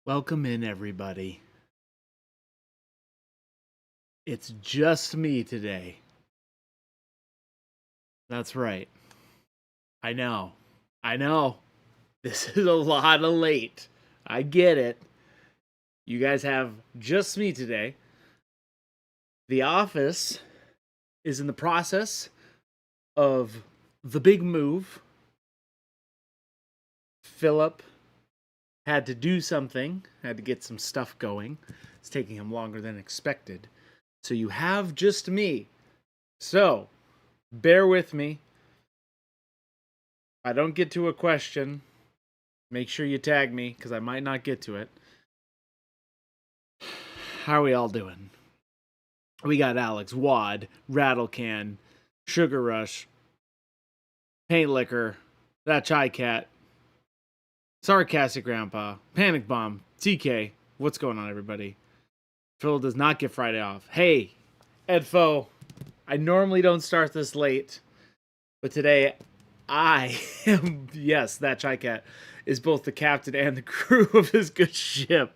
Welcome in, everybody. It's just me today. That's right. I know. I know. This is a lot of late. I get it. You guys have just me today. The office is in the process of the big move. Philip had to do something, had to get some stuff going. It's taking him longer than expected. So you have just me. So, bear with me. If I don't get to a question, make sure you tag me because I might not get to it. How are we all doing? We got Alex, Wad, Rattlecan, Sugar Rush, Paint Liquor, That Chai Cat, Sarcastic Grandpa, Panic Bomb, TK. What's going on, everybody? Phil does not get Friday off. Hey, Edfo, I normally don't start this late, but today I am, yes, That Chai Cat is both the captain and the crew of this good ship.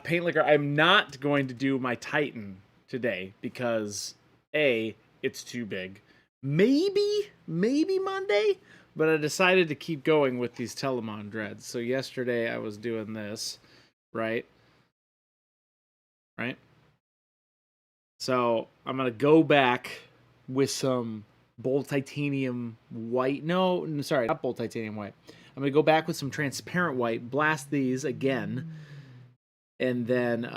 Paint Liquor, I'm not going to do my Titan today because A, it's too big. Maybe Monday, but I decided to keep going with these Telemon dreads. So yesterday I was doing this, right? So I'm gonna go back with some bold titanium white. No, sorry, not bold titanium white. I'm gonna go back with some transparent white, blast these again, and then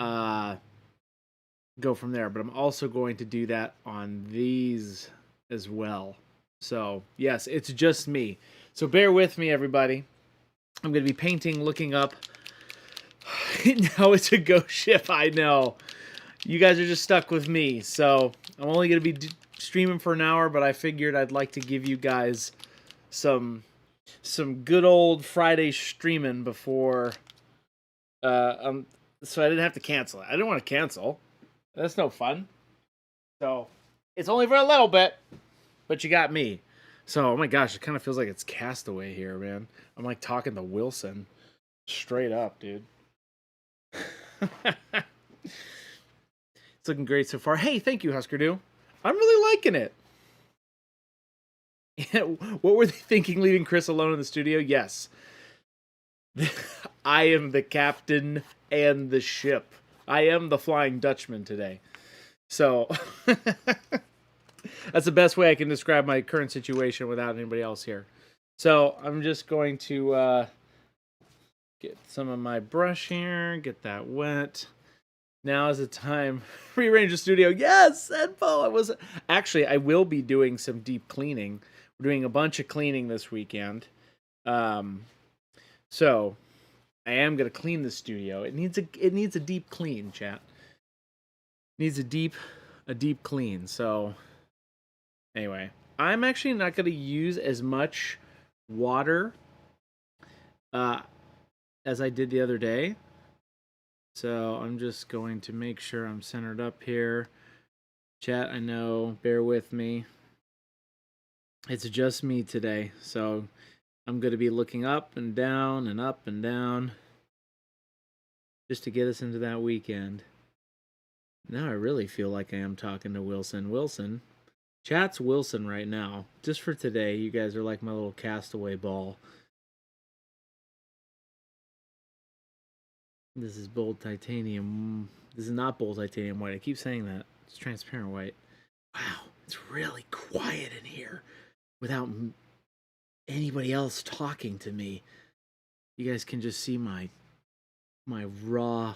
go from there. But I'm also going to do that on these as well. So yes, it's just me. So bear with me, everybody. I'm going to be painting, looking up. Now it's a ghost ship, I know. You guys are just stuck with me. So I'm only going to be streaming for an hour, but I figured I'd like to give you guys some good old Friday streaming before so I didn't have to cancel it. I didn't want to cancel. That's no fun. So it's only for a little bit, but you got me. So, oh my gosh, it kind of feels like it's Castaway here, man. I'm like talking to Wilson. Straight up, dude. It's looking great so far. Hey, thank you, Husker Du. I'm really liking it. What were they thinking leaving Chris alone in the studio? Yes. I am the captain and the ship. I am the Flying Dutchman today. So, that's the best way I can describe my current situation without anybody else here. So, I'm just going to get some of my brush here, get that wet. Now is the time. Rearrange the studio. Yes, Edpo. I will be doing some deep cleaning. We're doing a bunch of cleaning this weekend. So I am gonna clean the studio. It needs a deep clean, chat. It needs a deep clean. So anyway, I'm actually not gonna use as much water as I did the other day. So I'm just going to make sure I'm centered up here. Chat, I know, bear with me. It's just me today, so I'm going to be looking up and down and up and down just to get us into that weekend. Now I really feel like I am talking to Wilson. Wilson. Chat's Wilson right now. Just for today, you guys are like my little castaway ball. This is bold titanium. This is not bold titanium white. I keep saying that. It's transparent white. Wow, it's really quiet in here without anybody else talking to me. You guys can just see my raw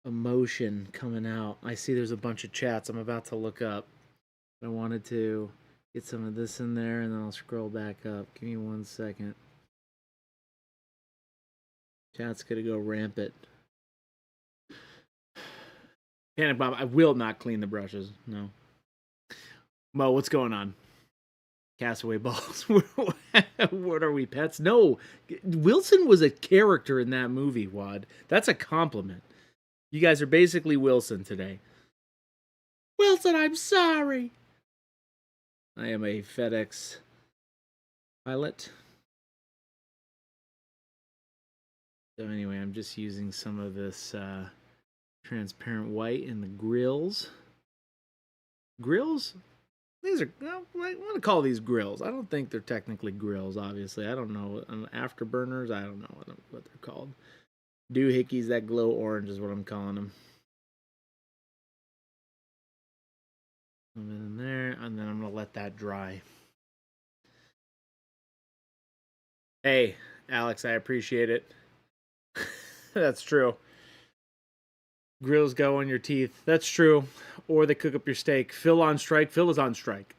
emotion coming out. I see there's a bunch of chats I'm about to look up. I wanted to get some of this in there and then I'll scroll back up. Give me 1 second. Chat's gonna go rampant. Panic Bomb, I will not clean the brushes. No. Mo, what's going on? Castaway balls. What are we, pets? No. Wilson was a character in that movie, Wad. That's a compliment. You guys are basically Wilson today. Wilson, I'm sorry. I am a FedEx pilot. So anyway, I'm just using some of this transparent white in the grills. Grills? These are, well, I want to call these grills. I don't think they're technically grills, obviously. I don't know. Afterburners, I don't know what they're called. Doohickeys that glow orange is what I'm calling them. In there, and then I'm going to let that dry. Hey, Alex, I appreciate it. That's true. Grills go on your teeth. That's true. Or they cook up your steak. Phil on strike. Phil is on strike.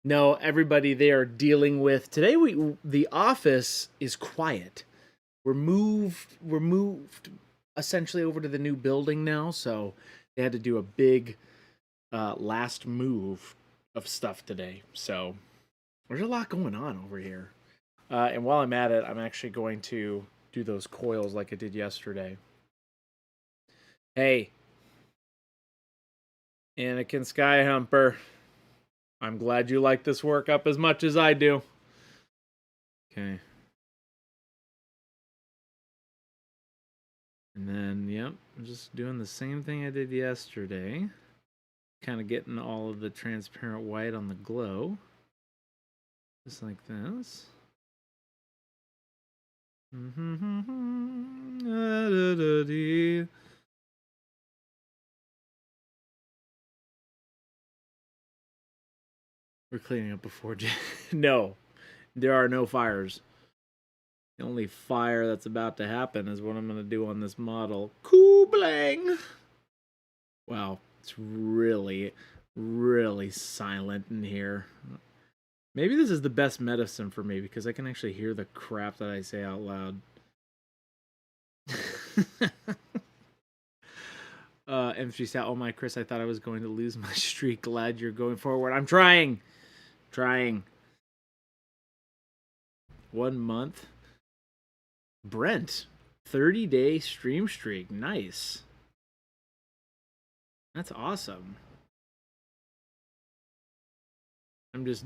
No, everybody they are dealing with today. The office is quiet. We're moved essentially over to the new building now, so they had to do a big last move of stuff today. So there's a lot going on over here. And while I'm at it, I'm actually going to do those coils like I did yesterday. Hey, Anakin Skyhumper, I'm glad you like this workup as much as I do. Okay. And then, yep, I'm just doing the same thing I did yesterday. Kind of getting all of the transparent white on the glow. Just like this. We're cleaning up before No, there are no fires. The only fire that's about to happen is what I'm going to do on this model. Cooblang! Wow, it's really, really silent in here. Maybe this is the best medicine for me because I can actually hear the crap that I say out loud. M3 Stout, oh my, Chris, I thought I was going to lose my streak. Glad you're going forward. I'm trying. 1 month. Brent, 30-day stream streak. Nice. That's awesome. I'm just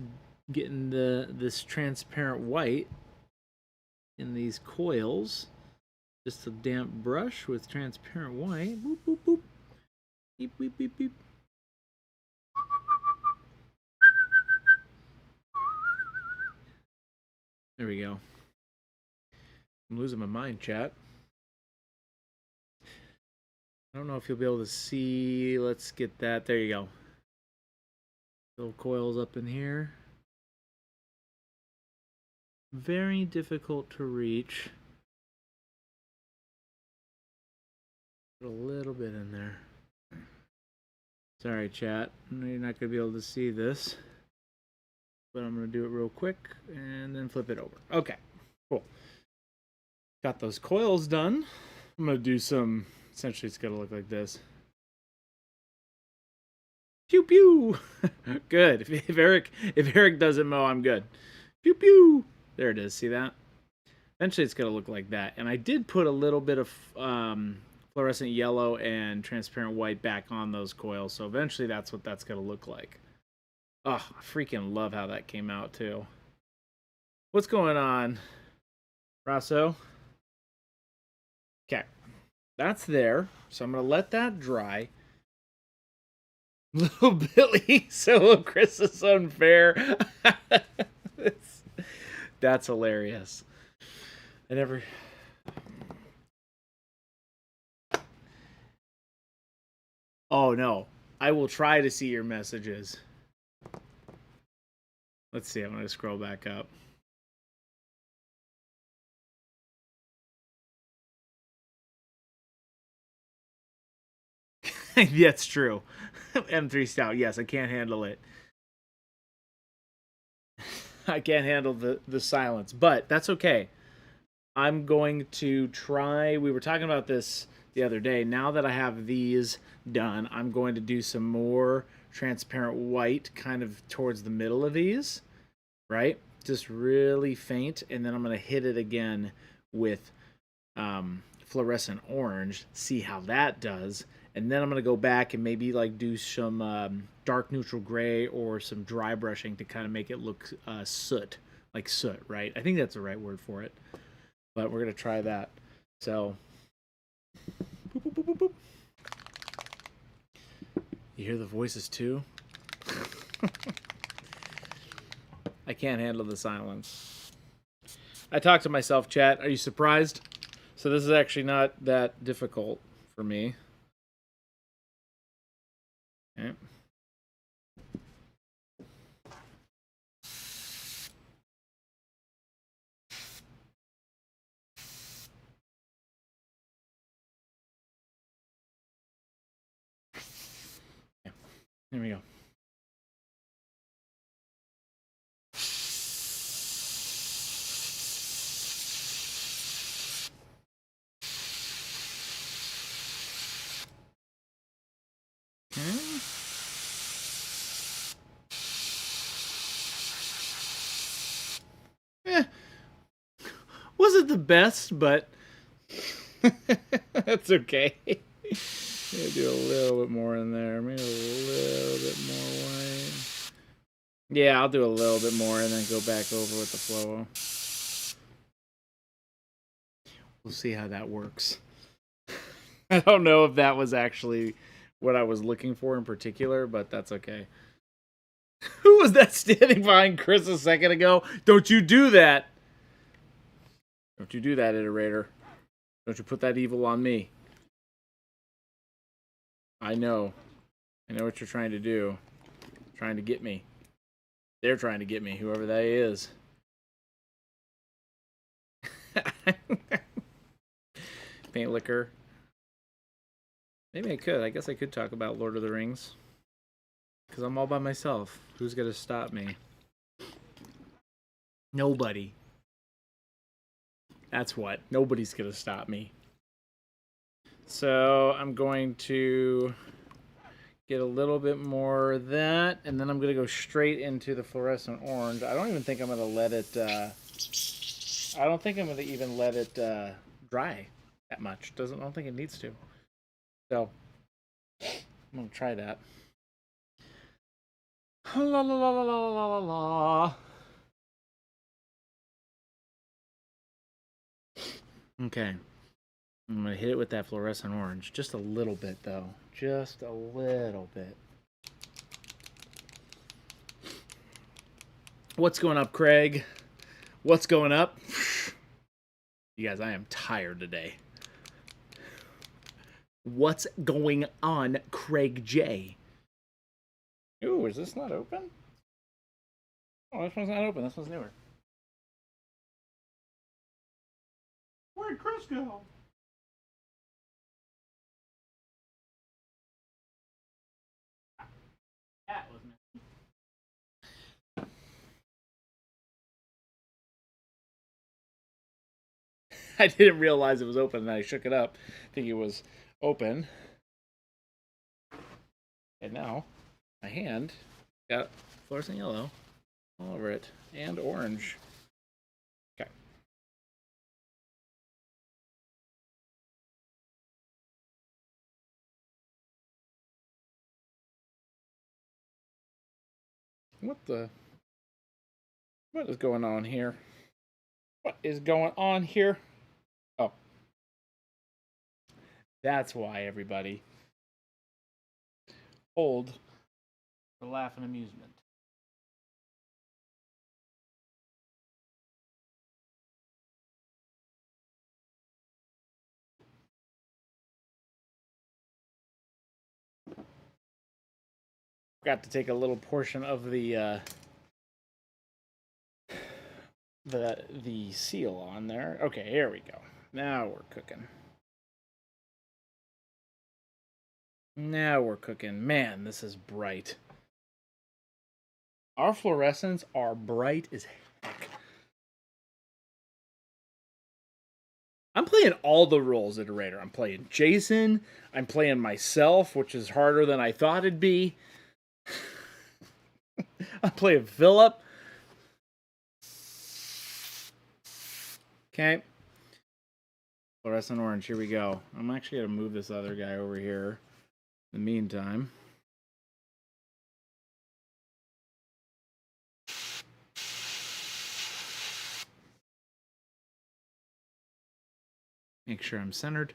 getting this transparent white in these coils. Just a damp brush with transparent white. Boop, boop, boop. Beep, beep, beep, beep. There we go. I'm losing my mind, chat. I don't know if you'll be able to see. Let's get that. There you go. Little coils up in here. Very difficult to reach. Put a little bit in there. Sorry, chat. I know you're not going to be able to see this. But I'm going to do it real quick and then flip it over. Okay, cool. Got those coils done. I'm going to do some, essentially it's going to look like this. Pew pew. Good. If Eric doesn't mow, I'm good. Pew pew. There it is. See that? Eventually it's going to look like that. And I did put a little bit of fluorescent yellow and transparent white back on those coils. So eventually that's what that's going to look like. Oh, I freaking love how that came out too. What's going on, Rosso? Okay, that's there. So I'm going to let that dry. Little Billy, so Chris is unfair. That's hilarious. I never... Oh, no. I will try to see your messages. Let's see. I'm going to scroll back up. That's true. M3 Stout. Yes, I can't handle it. I can't handle the silence, but that's okay. I'm going to try. We were talking about this the other day. Now that I have these done, I'm going to do some more transparent white kind of towards the middle of these, right? Just really faint, and then I'm going to hit it again with fluorescent orange, see how that does, and then I'm going to go back and maybe like do some dark neutral gray or some dry brushing to kind of make it look soot, like soot, right? I think that's the right word for it, but we're going to try that. So, boop, boop, boop, boop, boop. You hear the voices too? I can't handle the silence. I talk to myself, chat. Are you surprised? So this is actually not that difficult for me. Okay. Here we go. Wasn't the best, but that's okay. Maybe do a little bit more in there. Maybe a little bit more white. Yeah, I'll do a little bit more and then go back over with the flow. We'll see how that works. I don't know if that was actually what I was looking for in particular, but that's okay. Who was that standing behind Chris a second ago? Don't you do that. Don't you do that, Iterator. Don't you put that evil on me. I know. I know what you're trying to do. Trying to get me. They're trying to get me, whoever that is. Paint liquor. Maybe I could. I guess I could talk about Lord of the Rings. Because I'm all by myself. Who's going to stop me? Nobody. That's what. Nobody's going to stop me. So I'm going to get a little bit more of that. And then I'm going to go straight into the fluorescent orange. I don't even think I'm going to let it... I don't think I'm going to even let it dry that much. I don't think it needs to. So, I'm going to try that. La la la la la la la la. Okay. I'm going to hit it with that fluorescent orange. Just a little bit, though. Just a little bit. What's going up, Craig? What's going up? You guys, I am tired today. What's going on, Craig J? Ooh, is this not open? Oh, this one's not open. This one's newer. Where'd Chris go? That was missing. I didn't realize it was open, and I shook it up, thinking it was open. And now, my hand got fluorescent yellow all over it, and orange. Okay. What is going on here? What is going on here? Oh. That's why, everybody. Hold for laugh and amusement. Got to take a little portion of the seal on there. Okay, here we go. Now we're cooking. Now we're cooking. Man, this is bright. Our fluorescents are bright as heck. I'm playing all the roles, Iterator. I'm playing Jason. I'm playing myself, which is harder than I thought it'd be. I'm playing Philip. Okay. Fluorescent orange, here we go. I'm actually going to move this other guy over here in the meantime. Make sure I'm centered.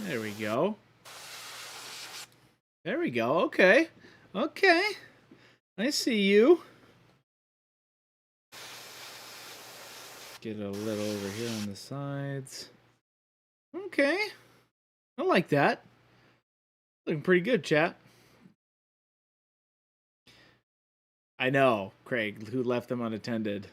There we go. There we go. Okay. Okay. I see you. Get a little over here on the sides. Okay. I like that. Looking pretty good, chat. I know, Craig, who left them unattended.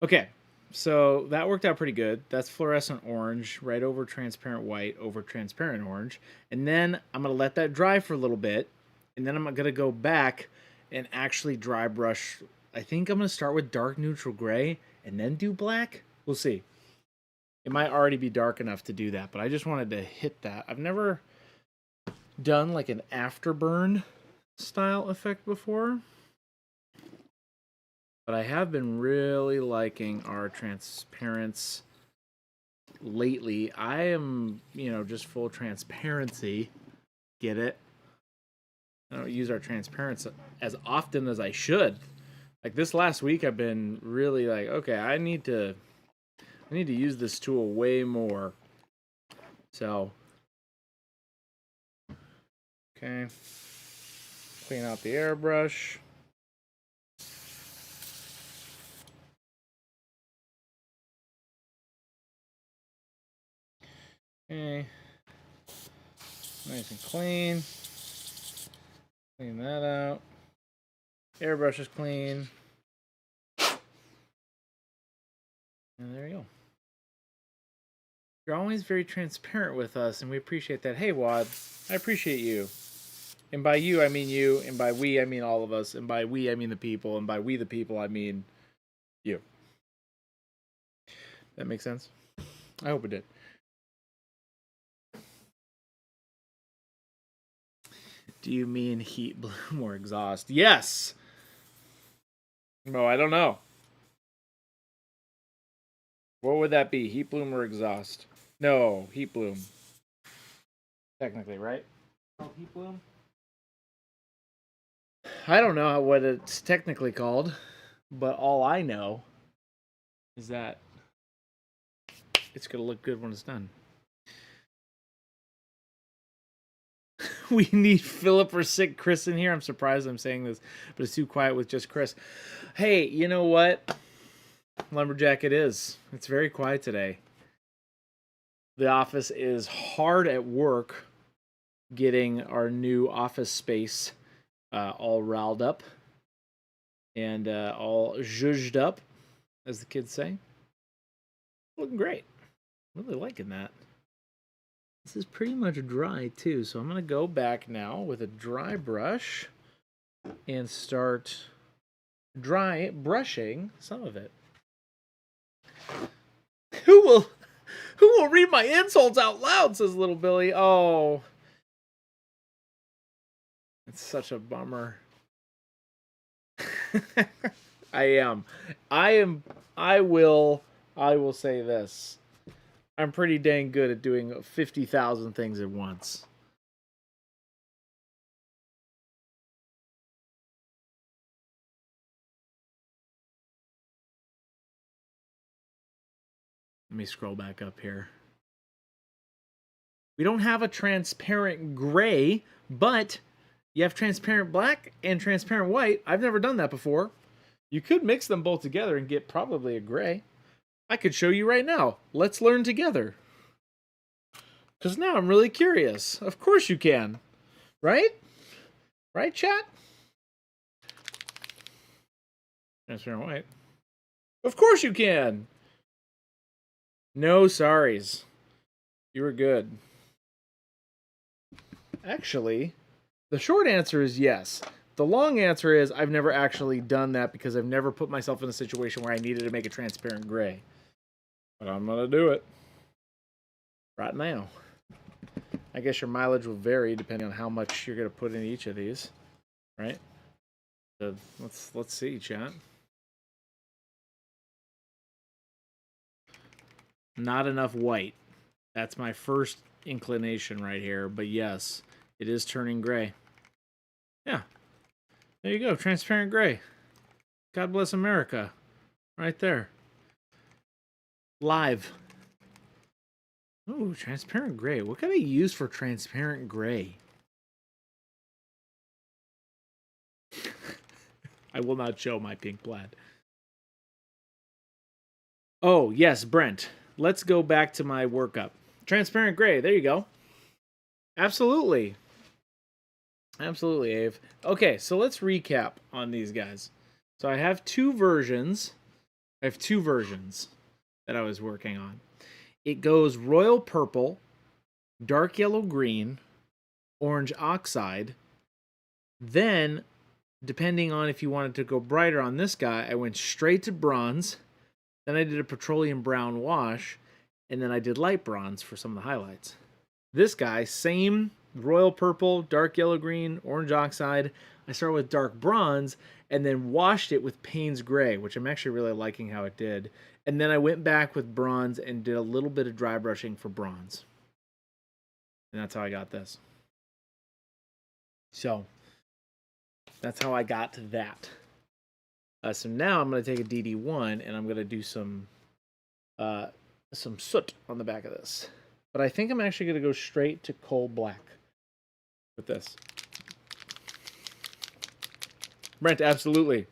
Okay. So that worked out pretty good. That's fluorescent orange, right over transparent white, over transparent orange. And then I'm going to let that dry for a little bit. And then I'm going to go back and actually dry brush. I think I'm going to start with dark neutral gray and then do black. We'll see. It might already be dark enough to do that, but I just wanted to hit that. I've never done like an afterburn style effect before. But I have been really liking our transparency lately. I am, just full transparency. Get it? I don't use our transparency as often as I should. Like this last week, I've been really like, okay, I need to use this tool way more. So, okay, clean out the airbrush. Okay, nice and clean. Clean that out. Airbrush is clean. And there you go. You're always very transparent with us, and we appreciate that. Hey, Wad, I appreciate you. And by you, I mean you. And by we, I mean all of us. And by we, I mean the people. And by we, the people, I mean you. That makes sense? I hope it did. Do you mean heat bloom or exhaust? Yes! No, I don't know. What would that be? Heat bloom or exhaust? No, heat bloom. Technically, right? Oh, heat bloom? I don't know what it's technically called, but all I know is that it's going to look good when it's done. We need Philip or sick Chris in here. I'm surprised I'm saying this, but it's too quiet with just Chris. Hey, you know what? Lumberjack, it is. It's very quiet today. The office is hard at work getting our new office space all riled up and all zhuzhed up, as the kids say. Looking great. Really liking that. This is pretty much dry too, so I'm going to go back now with a dry brush and start dry brushing some of it. Who will read my insults out loud, says little Billy. Oh. It's such a bummer. I will say this. I'm pretty dang good at doing 50,000 things at once. Let me scroll back up here. We don't have a transparent gray, but you have transparent black and transparent white. I've never done that before. You could mix them both together and get probably a gray. I could show you right now. Let's learn together. Because now I'm really curious. Of course you can. Right? Right, chat? Transparent white. Of course you can. No sorries. You were good. Actually, the short answer is yes. The long answer is I've never actually done that because I've never put myself in a situation where I needed to make a transparent gray. But I'm going to do it. Right now. I guess your mileage will vary depending on how much you're going to put in each of these. Right? So let's see, chat. Not enough white. That's my first inclination right here. But yes, it is turning gray. Yeah. There you go. Transparent gray. God bless America. Right there. Live. Ooh, transparent gray. What can I use for transparent gray? I will not show my pink plaid. Oh, yes, Brent. Let's go back to my workup. Transparent gray. There you go. Absolutely. Absolutely, Ave. Okay, so let's recap on these guys. So I have two versions. I have two versions that I was working on. It goes royal purple, dark yellow green, orange oxide. Then, depending on if you wanted to go brighter on this guy, I went straight to bronze. Then I did a petroleum brown wash. And then I did light bronze for some of the highlights. This guy, same royal purple, dark yellow green, orange oxide. I started with dark bronze and then washed it with Payne's gray, which I'm actually really liking how it did. And then I went back with bronze and did a little bit of dry brushing for bronze. And that's how I got this. So that's how I got to that. So now I'm going to take a DD1 and I'm going to do some soot on the back of this. But I think I'm actually going to go straight to coal black with this. Brent, absolutely.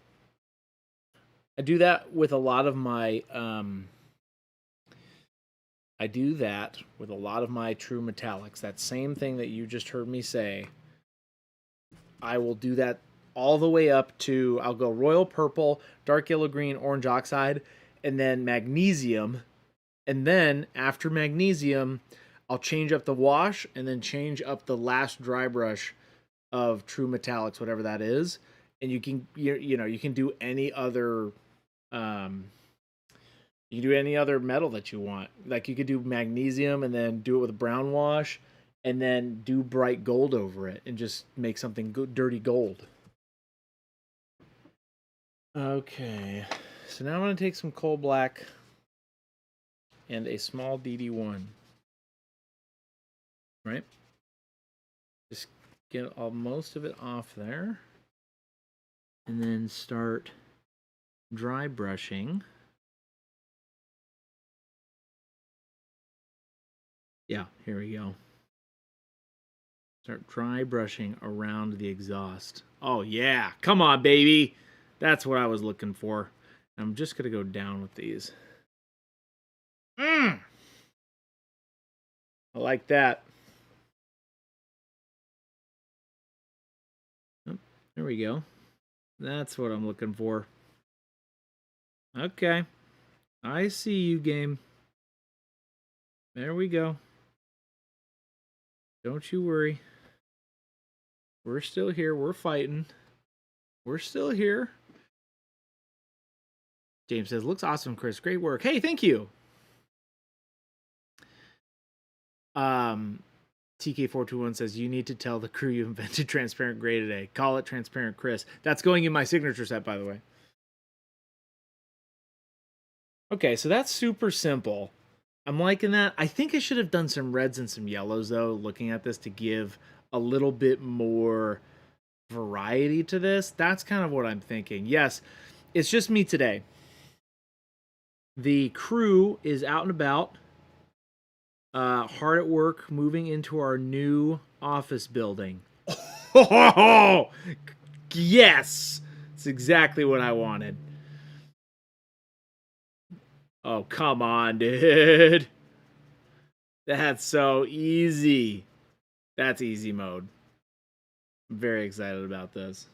I do that with a lot of my true metallics. That same thing that you just heard me say. I will do that all the way up to, I'll go royal purple, dark yellow green, orange oxide, and then magnesium. And then after magnesium, I'll change up the wash and then change up the last dry brush of true metallics, whatever that is. And you can do any other metal that you want. Like you could do magnesium and then do it with a brown wash and then do bright gold over it and just make something dirty gold. Okay. So now I'm going to take some coal black and a small DD1. Right? Just get most of it off there. And then start dry brushing. Yeah, here we go. Start dry brushing around the exhaust. Oh, yeah. Come on, baby. That's what I was looking for. I'm just going to go down with these. I like that. Oh, there we go. That's what I'm looking for. Okay. I see you, game. There we go. Don't you worry. We're still here. We're fighting. We're still here. James says, looks awesome, Chris. Great work. Hey, thank you. TK421 says, you need to tell the crew you invented transparent gray today. Call it transparent Chris. That's going in my signature set, by the way. Okay, so that's super simple. I'm liking that. I think I should have done some reds and some yellows, though, looking at this to give a little bit more variety to this. That's kind of what I'm thinking. Yes, it's just me today. The crew is out and about. Hard at work moving into our new office building. Oh, yes! It's exactly what I wanted. Oh, come on, dude. That's so easy. That's easy mode. I'm very excited about this.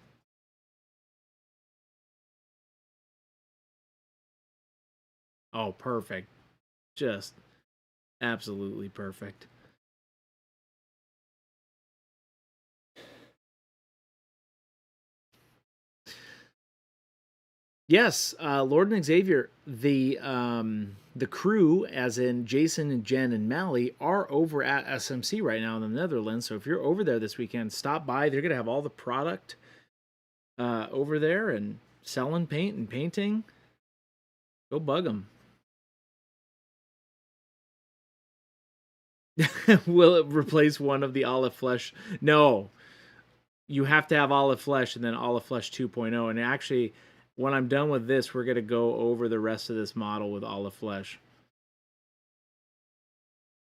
Oh, perfect. Just absolutely perfect. Yes, Lord and Xavier, the crew, as in Jason and Jen and Mally, are over at SMC right now in the Netherlands. So if you're over there this weekend, stop by. They're gonna have all the product over there and selling paint and painting. Go bug them. Will it replace one of the olive flesh? No. You have to have olive flesh and then olive flesh 2.0. And actually, when I'm done with this, we're going to go over the rest of this model with olive flesh.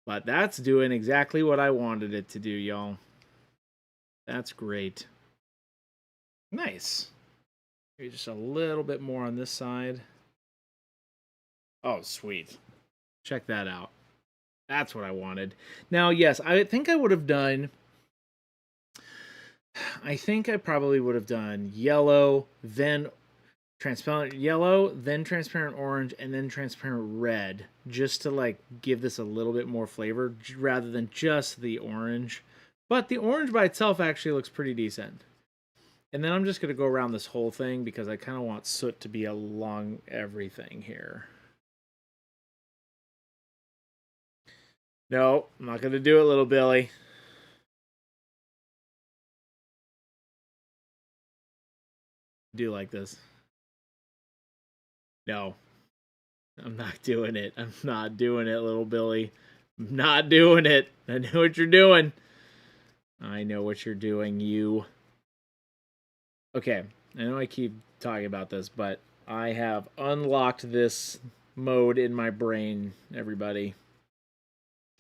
But that's doing exactly what I wanted it to do, y'all. That's great. Nice. Maybe just a little bit more on this side. Oh, sweet. Check that out. That's what I wanted. Now, yes, I think I would have done... I think I probably would have done yellow, then transparent yellow, then transparent orange, and then transparent red, just to like give this a little bit more flavor rather than just the orange. But the orange by itself actually looks pretty decent. And then I'm just going to go around this whole thing because I kind of want soot to be along everything here. No, I'm not going to do it, little Billy. Do like this. No. I'm not doing it. I'm not doing it, little Billy. I'm not doing it. I know what you're doing. I know what you're doing, you. Okay, I know I keep talking about this, but I have unlocked this mode in my brain, everybody.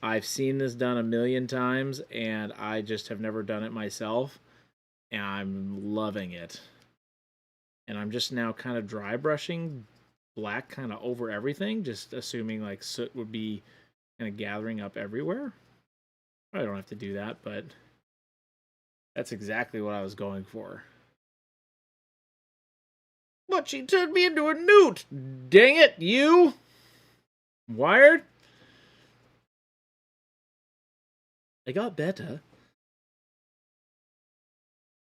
I've seen this done a million times, and I just have never done it myself, and I'm loving it. And I'm just now kind of dry brushing black kind of over everything, just assuming like soot would be kind of gathering up everywhere. I don't have to do that, but that's exactly what I was going for. But she turned me into a newt! Dang it, you! Wired? I got better.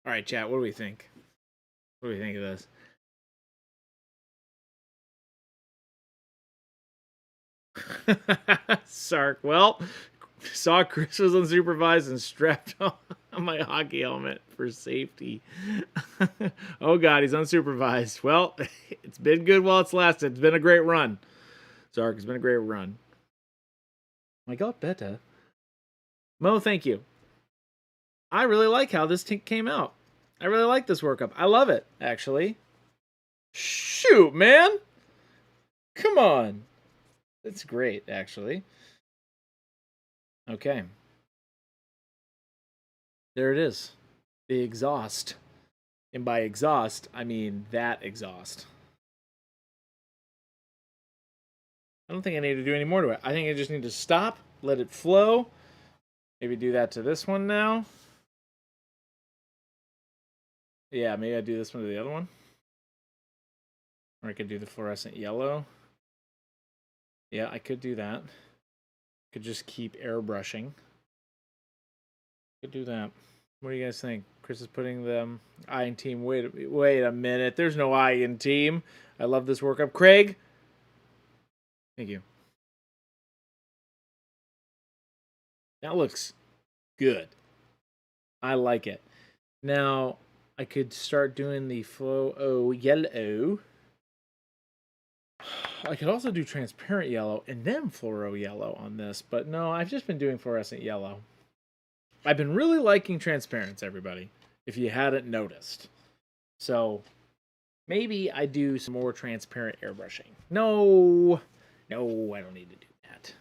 Alright, chat, what do we think? What do we think of this? Sark, well, saw Chris was unsupervised and strapped on my hockey helmet for safety. Oh god, he's unsupervised. Well, it's been good while it's lasted. It's been a great run. Sark, it's been a great run. I got better. Mo, thank you. I really like how this came out. I really like this workup. I love it, actually. Shoot, man! Come on. It's great, actually. Okay. There it is. The exhaust. And by exhaust, I mean that exhaust. I don't think I need to do any more to it. I think I just need to stop, let it flow. Maybe do that to this one now. Yeah, maybe I do this one to the other one. Or I could do the fluorescent yellow. Yeah, I could do that. Could just keep airbrushing. Could do that. What do you guys think? Chris is putting them I in team. Wait a minute. There's no I in team. I love this workup. Craig. Thank you. That looks good. I like it. Now, I could start doing the flow yellow. I could also do transparent yellow and then fluoro yellow on this, but no, I've just been doing fluorescent yellow. I've been really liking transparents, everybody, if you hadn't noticed. So, maybe I do some more transparent airbrushing. No, I don't need to do that.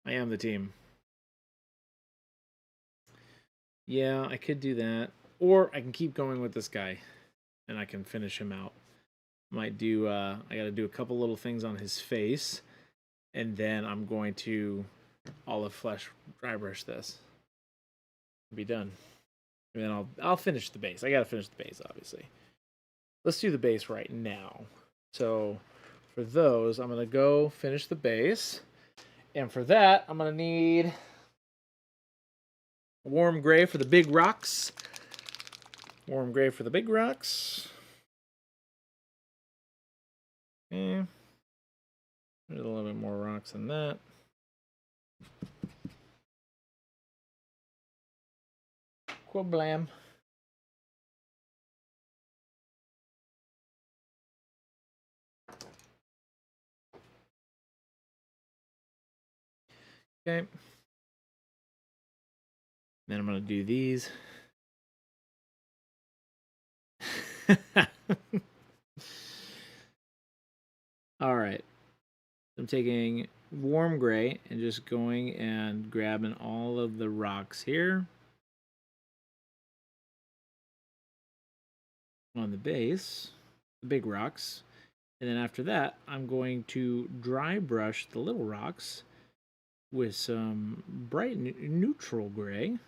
I am the team. Yeah, I could do that. Or I can keep going with this guy, and I can finish him out. Might do, I gotta do a couple little things on his face, and then I'm going to olive flesh dry brush this. Be done. And then I'll finish the base. I gotta finish the base, obviously. Let's do the base right now. So for those, I'm gonna go finish the base. And for that, I'm gonna need warm gray for the big rocks. Warm gray for the big rocks. Okay. There's a little bit more rocks than that. Quablam. Okay. Then I'm going to do these. All right. I'm taking warm gray and just going and grabbing all of the rocks here on the base, the big rocks. And then after that, I'm going to dry brush the little rocks with some bright neutral gray.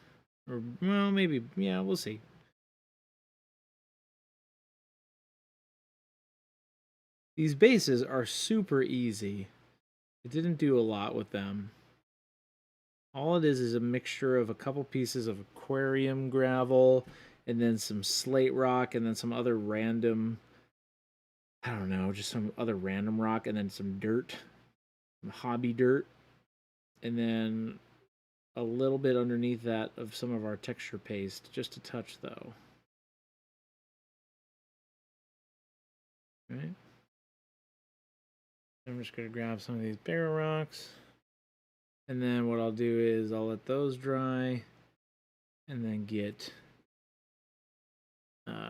Or, well, maybe, yeah, we'll see. These bases are super easy. I didn't do a lot with them. All it is a mixture of a couple pieces of aquarium gravel and then some slate rock and then some other random, I don't know, just some other random rock and then some dirt, some hobby dirt, and then a little bit underneath that of some of our texture paste, just a touch though. Right. I'm just going to grab some of these bigger rocks. And then what I'll do is I'll let those dry and then get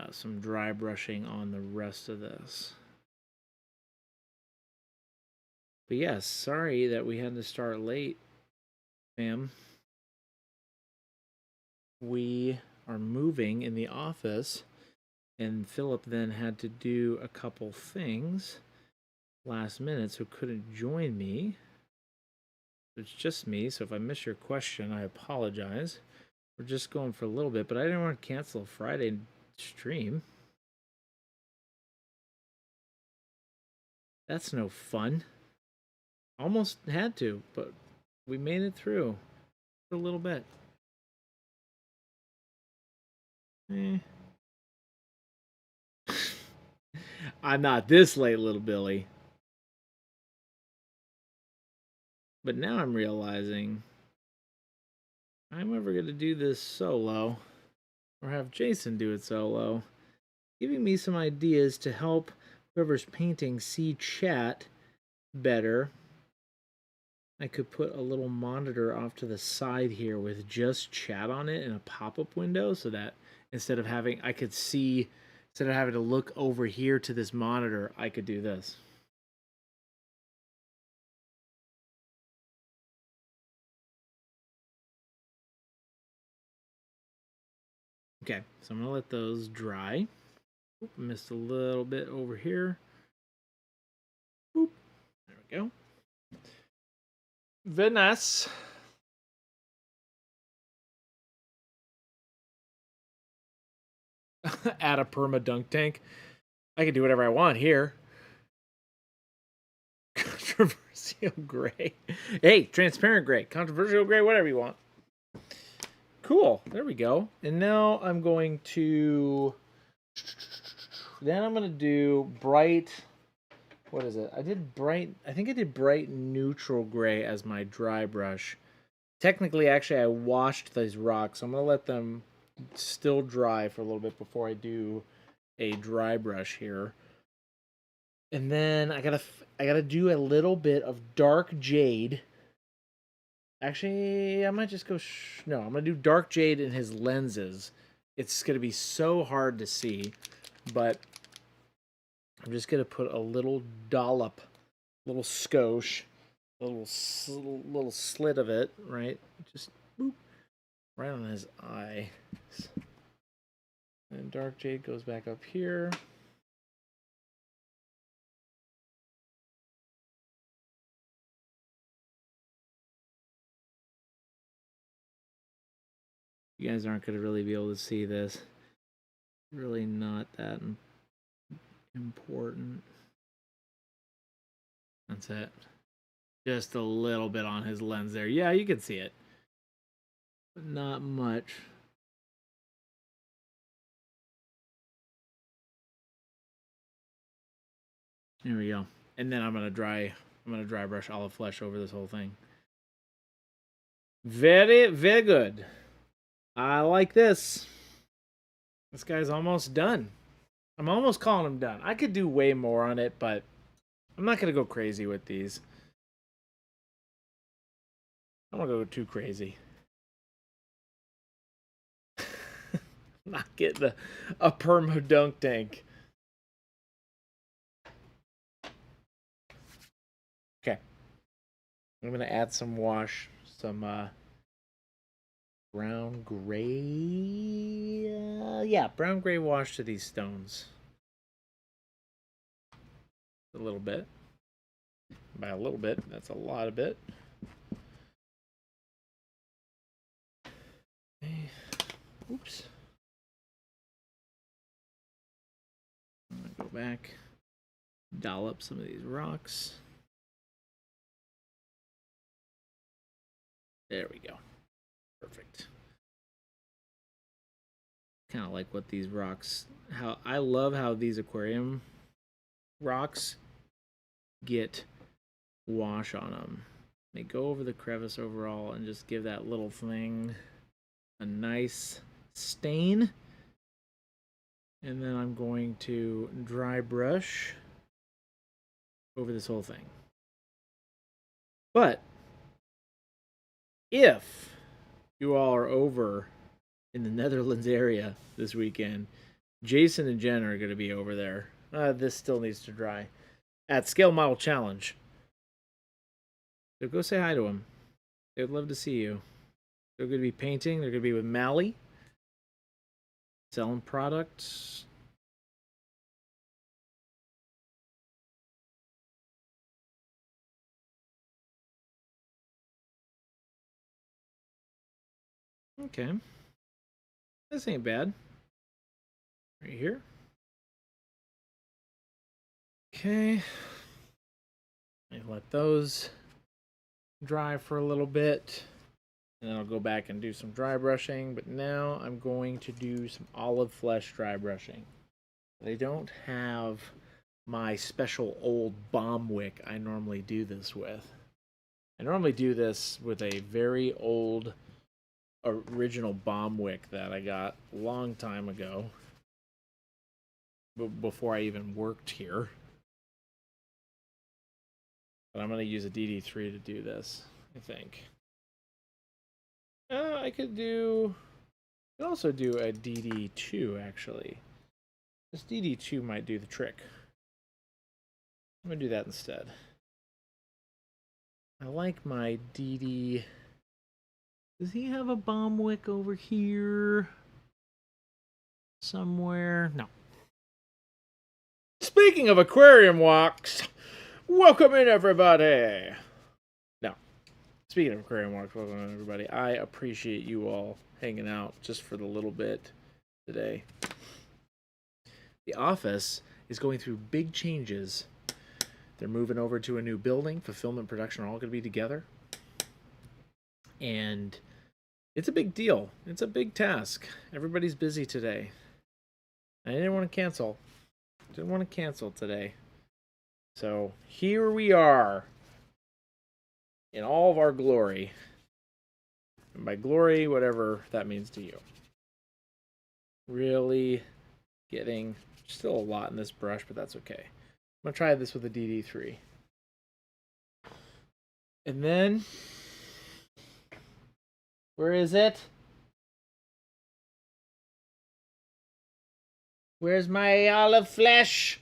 some dry brushing on the rest of this. But yes, sorry that we had to start late, ma'am. We are moving in the office, and Philip then had to do a couple things last minute, so couldn't join me. It's just me, so if I miss your question, I apologize. We're just going for a little bit, but I didn't want to cancel Friday stream. That's no fun. Almost had to, but we made it through for a little bit. I'm not this late, little Billy. But now I'm realizing I'm ever going to do this solo or have Jason do it solo, giving me some ideas to help whoever's painting see chat better. I could put a little monitor off to the side here with just chat on it in a pop-up window so that instead of having, I could see, instead of having to look over here to this monitor, I could do this. Okay, so I'm going to let those dry. Oop, missed a little bit over here. Oop, there we go. Venice. Add a perma dunk tank. I can do whatever I want here. Controversial gray. Hey, transparent gray. Controversial gray, whatever you want. Cool. There we go. And now I'm going to... Then I'm going to do bright... What is it? I think I did bright neutral gray as my dry brush. Technically, actually, I washed these rocks. So I'm going to let them still dry for a little bit before I do a dry brush here. And then I gotta do a little bit of dark jade. Actually, I might just go... No, I'm going to do dark jade in his lenses. It's going to be so hard to see. But I'm just going to put a little dollop, little skosh, a little slit of it, right? Just boop, right on his eye. And dark jade goes back up here. You guys aren't going to really be able to see this. Really not that important. That's it. Just a little bit on his lens there. Yeah, you can see it. But not much. There we go. And then I'm gonna dry brush olive flesh over this whole thing. Very, very good. I like this. This guy's almost done. I'm almost calling him done. I could do way more on it, but I'm not gonna go crazy with these. I don't want to go too crazy. Not getting a perma dunk tank. Okay. I'm going to add some wash, some brown gray. Yeah, brown gray wash to these stones. A little bit. By a little bit, that's a lot of it. Okay. Oops. I'm going to go back, dollop some of these rocks. There we go. Perfect. Kind of like what these rocks, how I love how these aquarium rocks get wash on them. They go over the crevice overall and just give that little thing a nice stain. And then I'm going to dry brush over this whole thing. But if you all are over in the Netherlands area this weekend, Jason and Jen are going to be over there. This still needs to dry. At Scale Model Challenge. So go say hi to them. They would love to see you. They're going to be painting. They're going to be with Mally. Selling products. Okay. This ain't bad. Right here. Okay. And let those dry for a little bit. And then I'll go back and do some dry brushing. But now I'm going to do some olive flesh dry brushing. They don't have my special old bomb wick I normally do this with. I normally do this with a very old original bomb wick that I got a long time ago. Before I even worked here. But I'm going to use a DD3 to do this, I think. I could also do a DD2, actually. This DD2 might do the trick. I'm going to do that instead. I like my DD... Does he have a bomb wick over here? Somewhere? No. Speaking of aquarium walks, welcome in, everybody. No. Speaking of aquarium walks, welcome in, everybody. I appreciate you all hanging out just for the little bit today. The office is going through big changes. They're moving over to a new building. Fulfillment and production are all going to be together. And it's a big deal. It's a big task. Everybody's busy today. I didn't want to cancel. Didn't want to cancel today. So here we are in all of our glory. And by glory, whatever that means to you. Really getting still a lot in this brush, but that's okay. I'm going to try this with a DD3. And then, where is it? Where's my olive flesh?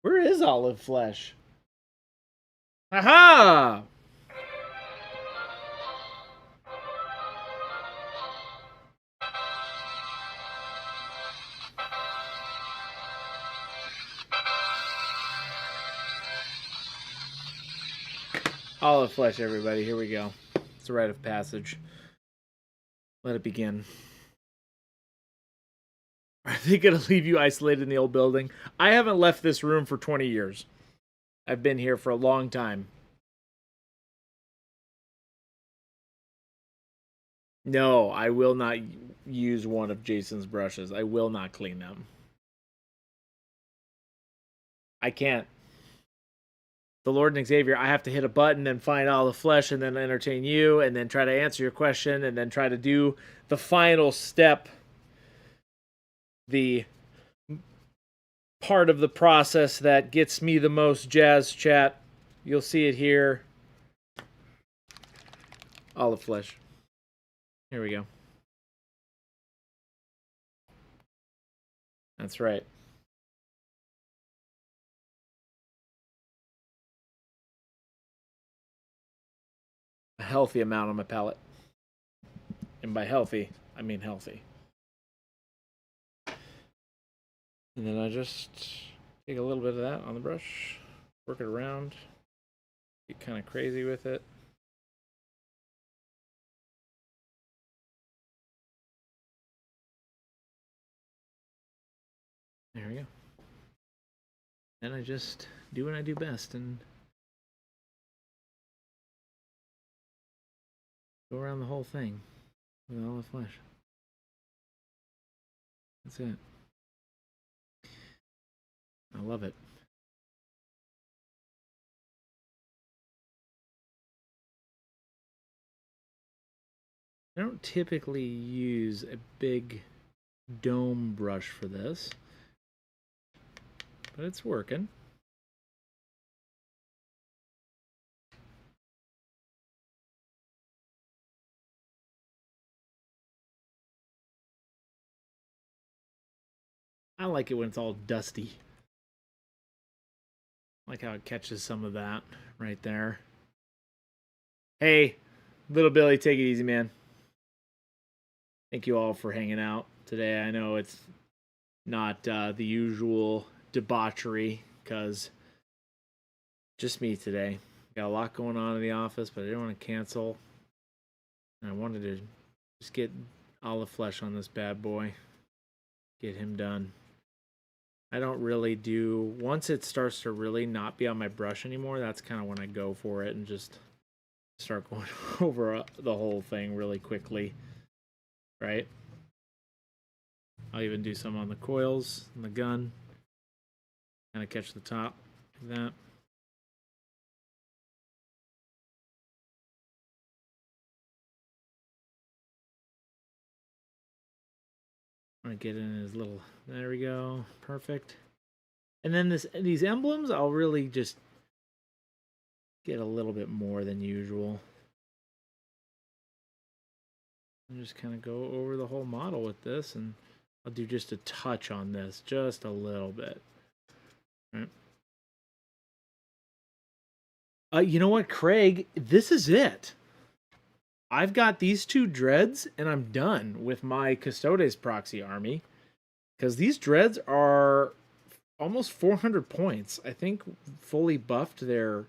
Where is olive flesh? Aha! Olive flesh, everybody. Here we go. It's a rite of passage. Let it begin. Are they going to leave you isolated in the old building? I haven't left this room for 20 years. I've been here for a long time. No, I will not use one of Jason's brushes. I will not clean them. I can't. The Lord and Xavier, I have to hit a button and find all the flesh and then entertain you and then try to answer your question and then try to do the final step. The part of the process that gets me the most jazz chat. You'll see it here. Olive flesh. Here we go. That's right. A healthy amount on my palate. And by healthy, I mean healthy. And then I just take a little bit of that on the brush, work it around, get kind of crazy with it. There we go. And I just do what I do best and go around the whole thing with all the flesh. That's it. I love it. I don't typically use a big dome brush for this, but it's working. I like it when it's all dusty. I like how it catches some of that right there. Hey, little Billy, take it easy, man. Thank you all for hanging out today. I know it's not the usual debauchery because just me today. Got a lot going on in the office, but I didn't want to cancel. And I wanted to just get olive flesh on this bad boy. Get him done. I don't really do... Once it starts to really not be on my brush anymore, that's kind of when I go for it and just start going over the whole thing really quickly. Right? I'll even do some on the coils and the gun. Kind of catch the top like that. I'm gonna get in his little... There we go. Perfect. And then these emblems, I'll really just get a little bit more than usual. And just kind of go over the whole model with this, and I'll do just a touch on this, just a little bit. Right. You know what, Craig? This is it. I've got these two dreads, and I'm done with my Custodes proxy army. Because these dreads are almost 400 points. I think fully buffed their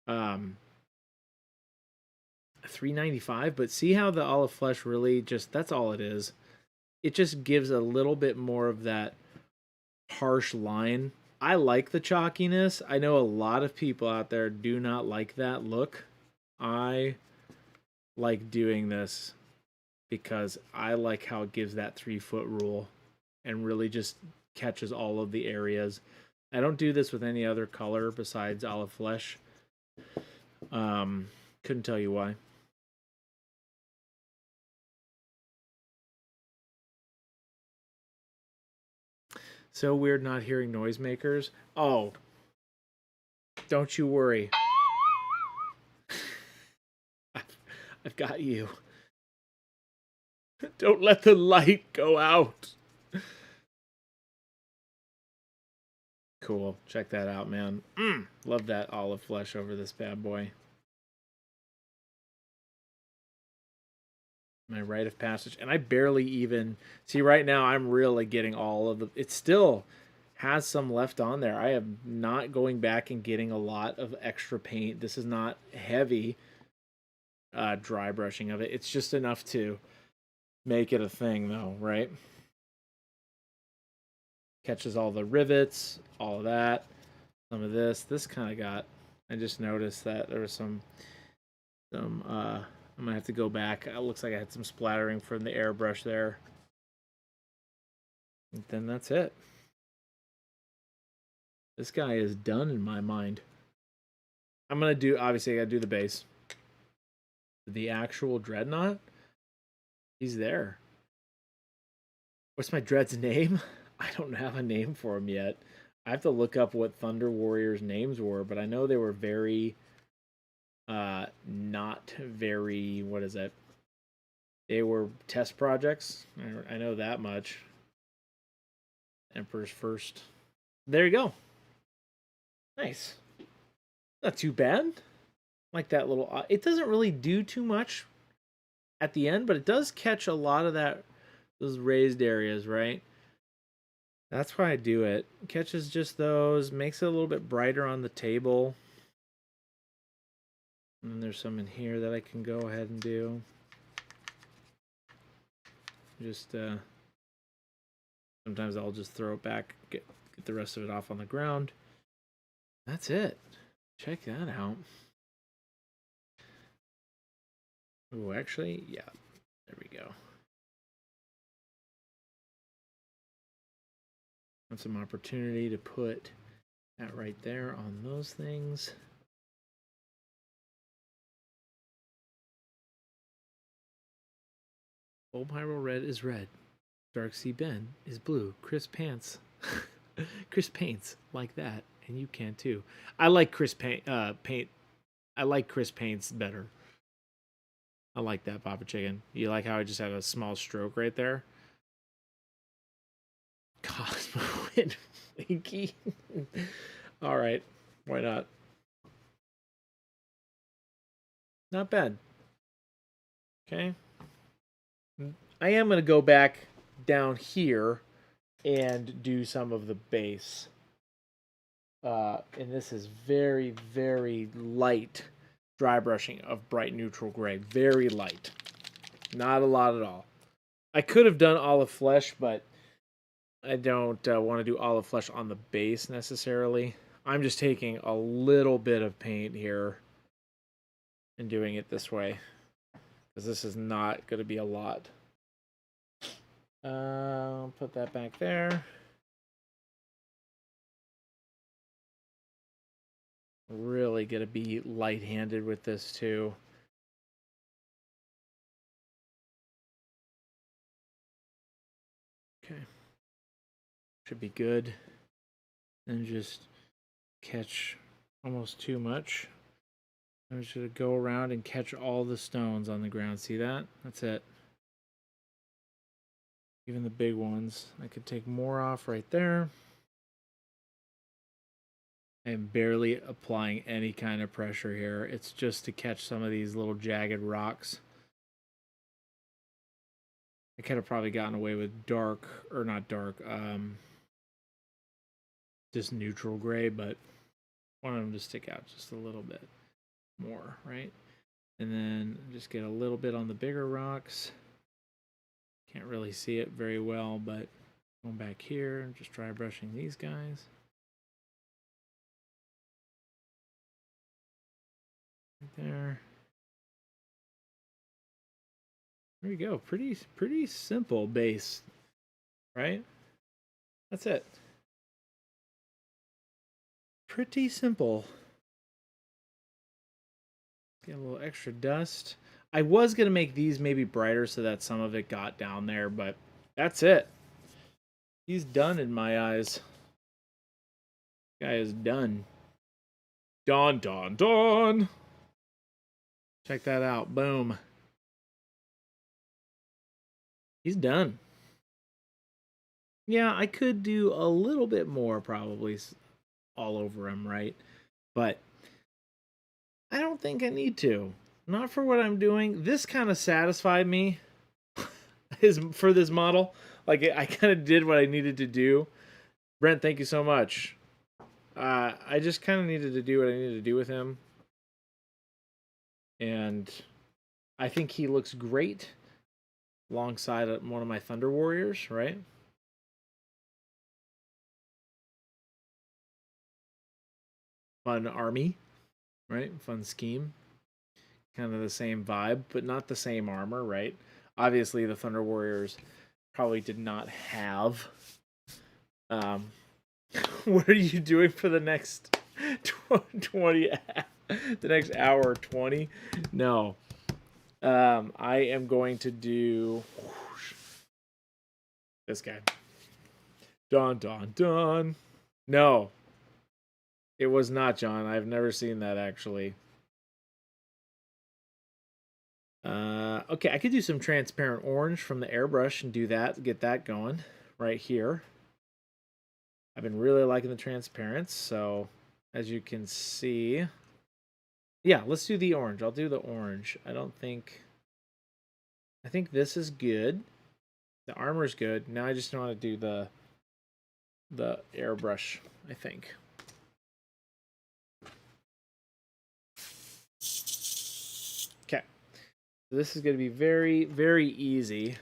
395, but see how the olive flesh really just, that's all it is. It just gives a little bit more of that harsh line. I like the chalkiness. I know a lot of people out there do not like that look. I like doing this because I like how it gives that 3-foot rule and really just catches all of the areas. I don't do this with any other color besides olive flesh. Couldn't tell you why. So weird not hearing noisemakers. Oh, don't you worry. I've got you. Don't let the light go out. Cool. Check that out, man. Love that olive flesh over this bad boy. My rite of passage. And I barely even... See, right now, I'm really getting all of the... It still has some left on there. I am not going back and getting a lot of extra paint. This is not heavy dry brushing of it. It's just enough to make it a thing, though, right? Catches all the rivets, all of that. Some of this. This kind of got... I just noticed that there was some I'm gonna have to go back. It looks like I had some splattering from the airbrush there. And then that's it. This guy is done in my mind. I'm gonna do, obviously I gotta do the base. The actual Dreadnought, he's there. What's my Dread's name? I don't have a name for him yet. I have to look up what Thunder Warriors' names were, but I know they were very not very, what is it? They were test projects. I know that much. Emperor's First. There you go. Nice. Not too bad. Like that little... it doesn't really do too much at the end, but it does catch a lot of those raised areas, right? That's why I do it. Catches just those, makes it a little bit brighter on the table. And then there's some in here that I can go ahead and do. Just sometimes I'll just throw it back, get the rest of it off on the ground. That's it. Check that out. Oh, actually, yeah. There we go. Have some opportunity to put that right there on those things. Old Pyro Red is red. Dark Sea Ben is blue. Chris Pants. Chris paints like that, and you can too. I like Chris paint. I like Chris paints better. I like that, Papa Chicken. You like how I just had a small stroke right there? Cosmo and Winky. All right, why not? Not bad. Okay. I am going to go back down here and do some of the base. And this is very, very light dry brushing of bright neutral gray. Very light. Not a lot at all. I could have done olive flesh, but I don't want to do olive flesh on the base necessarily. I'm just taking a little bit of paint here and doing it this way, because this is not going to be a lot. I'll put that back there. Really going to be light-handed with this too. Okay. Should be good. And just catch almost too much. I should go around and catch all the stones on the ground. See that? That's it. Even the big ones. I could take more off right there. I'm barely applying any kind of pressure here. It's just to catch some of these little jagged rocks. I could have probably gotten away with dark, or not dark, just neutral gray, but I wanted them to stick out just a little bit more, right? And then just get a little bit on the bigger rocks. Can't really see it very well, but going back here and just dry brushing these guys. Right there. There you go. Pretty simple base, right? That's it. Pretty simple. Get a little extra dust. I was going to make these maybe brighter so that some of it got down there, but that's it. He's done in my eyes. Guy is done. Done, done, done. Check that out. Boom. He's done. Yeah, I could do a little bit more probably all over him, right? But I don't think I need to. Not for what I'm doing. This kind of satisfied me for this model. Like, I kind of did what I needed to do. Brent, thank you so much. I just kind of needed to do what I needed to do with him. And I think he looks great alongside one of my Thunder Warriors, right? Fun army, right? Fun scheme. Kind of the same vibe, but not the same armor, right? Obviously, the Thunder Warriors probably did not have. What are you doing for the next 20? The next hour 20? No. I am going to do this guy. Dun dun dun. No. It was not John. I've never seen that actually. Okay, I could do some transparent orange from the airbrush and do that, get that going right here. I've been really liking the transparents, so as you can see, yeah, let's do the orange. I'll do the orange. I think this is good. The armor's good. Now I just want to do the airbrush, I think. Okay. So this is going to be very, very easy.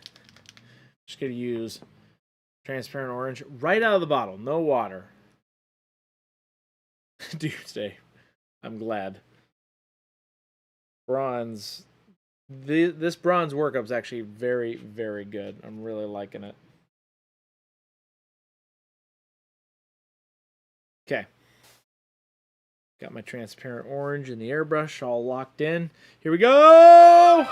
Just going to use transparent orange right out of the bottle. No water. Doomsday. I'm glad. Bronze. This bronze workup is actually very, very good. I'm really liking it. Okay. Got my transparent orange and the airbrush all locked in. Here we go!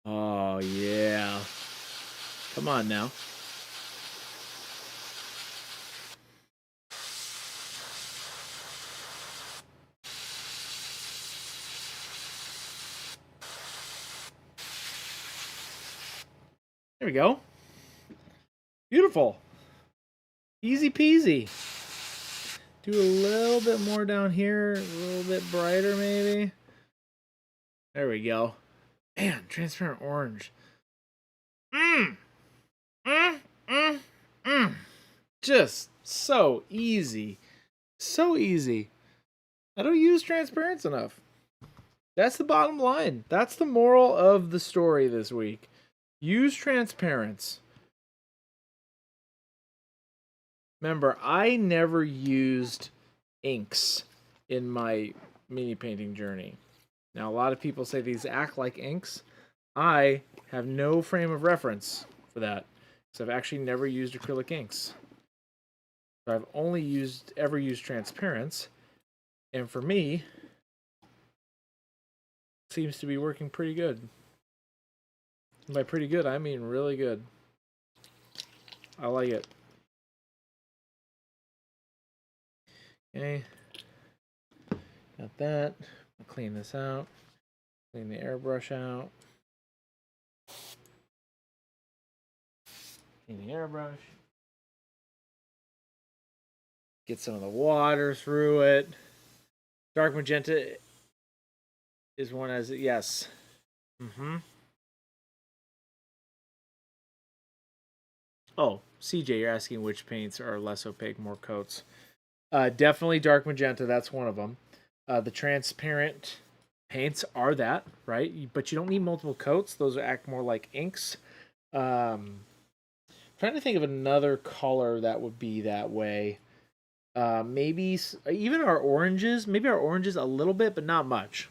Oh, yeah. Come on now. There we go. Beautiful. Easy peasy. Do a little bit more down here. A little bit brighter, maybe. There we go. Man, transparent orange. Just so easy. So easy. I don't use transparency enough. That's the bottom line. That's the moral of the story this week. Use transparency. Remember, I never used inks in my mini painting journey. Now, a lot of people say these act like inks. I have no frame of reference for that. So I've actually never used acrylic inks. So I've only ever used transparency. And for me, it seems to be working pretty good. And by pretty good, I mean really good. I like it. Okay. Got that. I'll clean this out. Clean the airbrush out. Clean the airbrush. Get some of the water through it. Dark magenta is one as it, yes. Oh, CJ, you're asking which paints are less opaque, more coats. Definitely dark magenta. That's one of them. The transparent paints are that, right? But you don't need multiple coats. Those act more like inks. Trying to think of another color that would be that way. Maybe even our oranges. Maybe our oranges a little bit, but not much.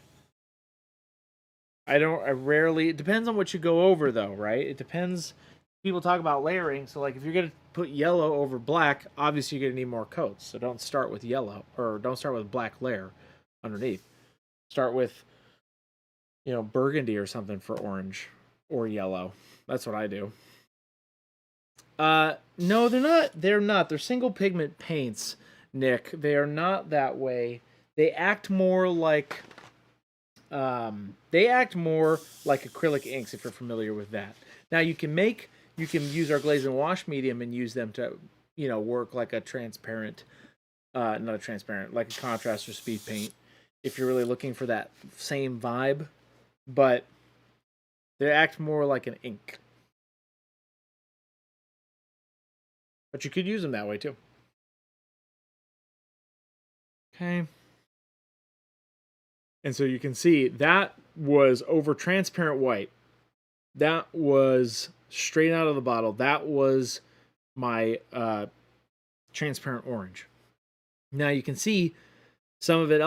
I rarely. It depends on what you go over, though, right? It depends. People talk about layering, so like if you're gonna put yellow over black, obviously you're gonna need more coats. So don't start with yellow, or don't start with black layer underneath. Start with, burgundy or something for orange or yellow. That's what I do. No, they're not. They're not. They're single pigment paints, Nick. They are not that way. They act more like acrylic inks, if you're familiar with that. Now you can use our glaze and wash medium and use them to, work like a transparent, not a transparent, like a contrast or speed paint, if you're really looking for that same vibe. But they act more like an ink. But you could use them that way too. Okay. And so you can see that was over transparent white. That was straight out of the bottle. That was my transparent orange. Now you can see some of it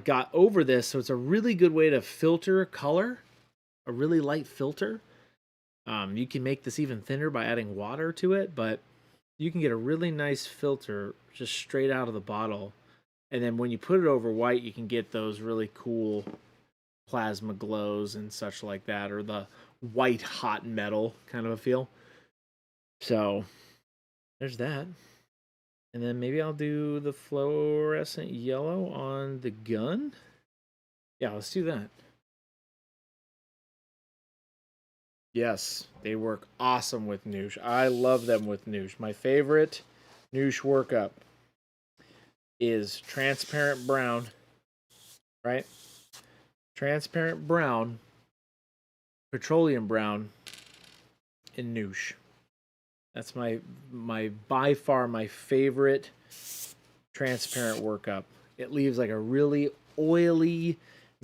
got over this, so it's a really good way to filter color, a really light filter. You can make this even thinner by adding water to it, but you can get a really nice filter just straight out of the bottle. And then when you put it over white, you can get those really cool plasma glows and such like that, or the white hot metal kind of a feel. So there's that. And then maybe I'll do the fluorescent yellow on the gun. Yeah, let's do that. Yes, they work awesome with Noosh. I love them with Noosh. My favorite Noosh workup is transparent brown, right? Transparent brown, petroleum brown, and Noosh. That's my by far my favorite transparent workup. It leaves like a really oily,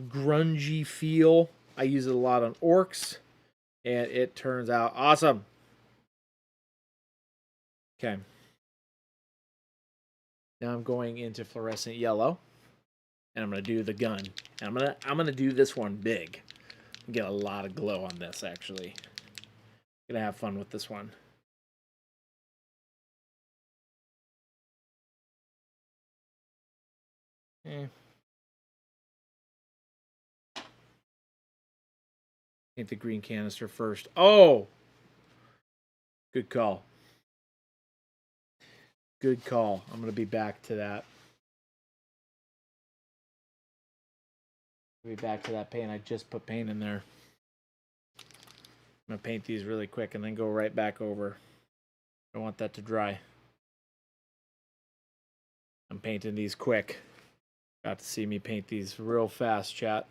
grungy feel. I use it a lot on orcs, and it turns out awesome. Okay. Now I'm going into fluorescent yellow, and I'm gonna do the gun. And I'm gonna do this one big. Get a lot of glow on this actually. Gonna have fun with this one. Paint the green canister first. Oh! Good call. Good call. I'm going to be back to that. Be back to that paint. I just put paint in there. I'm going to paint these really quick and then go right back over. I want that to dry. I'm painting these quick. Got to see me paint these real fast, chat.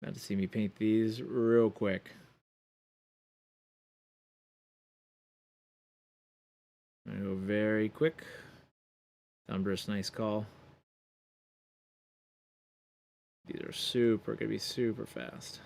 Got to see me paint these real quick. I go very quick. Thunderous, nice call. These are gonna be super fast.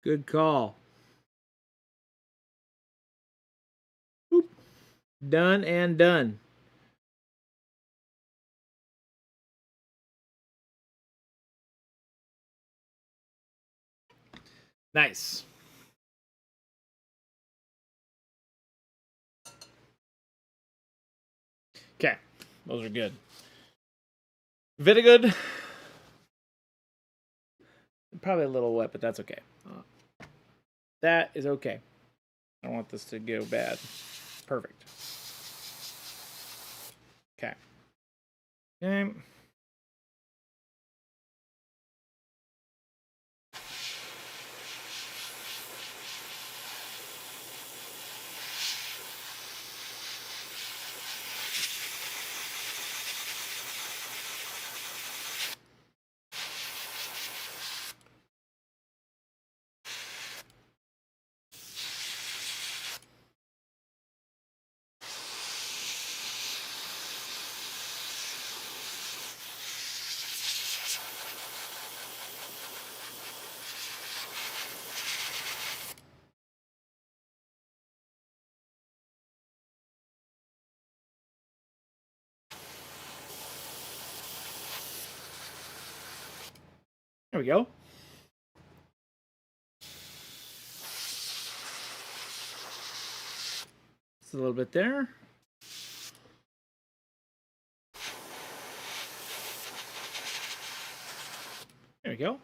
Good call. Boop. Done and done. Nice. Okay, those are good. Very good. Probably a little wet, but that's okay. That is okay. I don't want this to go bad. Perfect. Okay. Okay. There we go. Just a little bit there. There we go.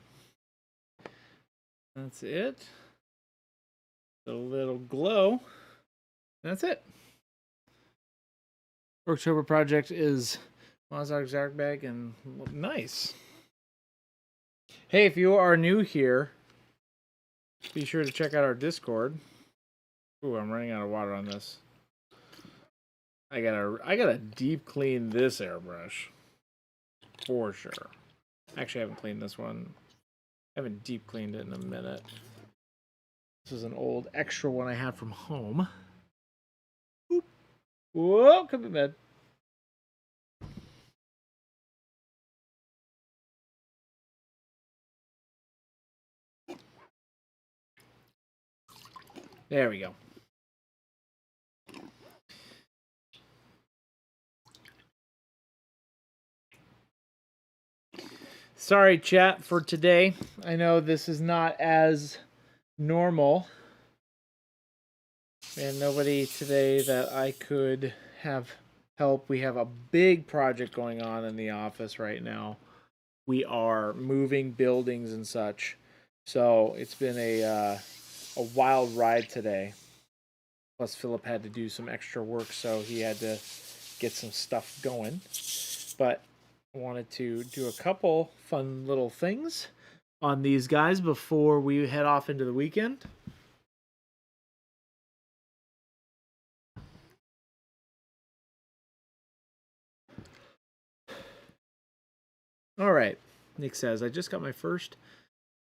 That's it. A little glow. That's it. October project is Mozart's Dark Bag and nice. Hey, if you are new here, be sure to check out our Discord. Ooh, I'm running out of water on this. I gotta deep clean this airbrush for sure. Actually, I haven't cleaned this one. I haven't deep cleaned it in a minute. This is an old extra one I have from home. Oop. Whoa, come to bed. There we go. Sorry, chat, for today. I know this is not as normal. And nobody today that I could have help. We have a big project going on in the office right now. We are moving buildings and such. So it's been a wild ride today. Plus, Philip had to do some extra work, so he had to get some stuff going. But I wanted to do a couple fun little things on these guys before we head off into the weekend. All right. Nick says, I just got my first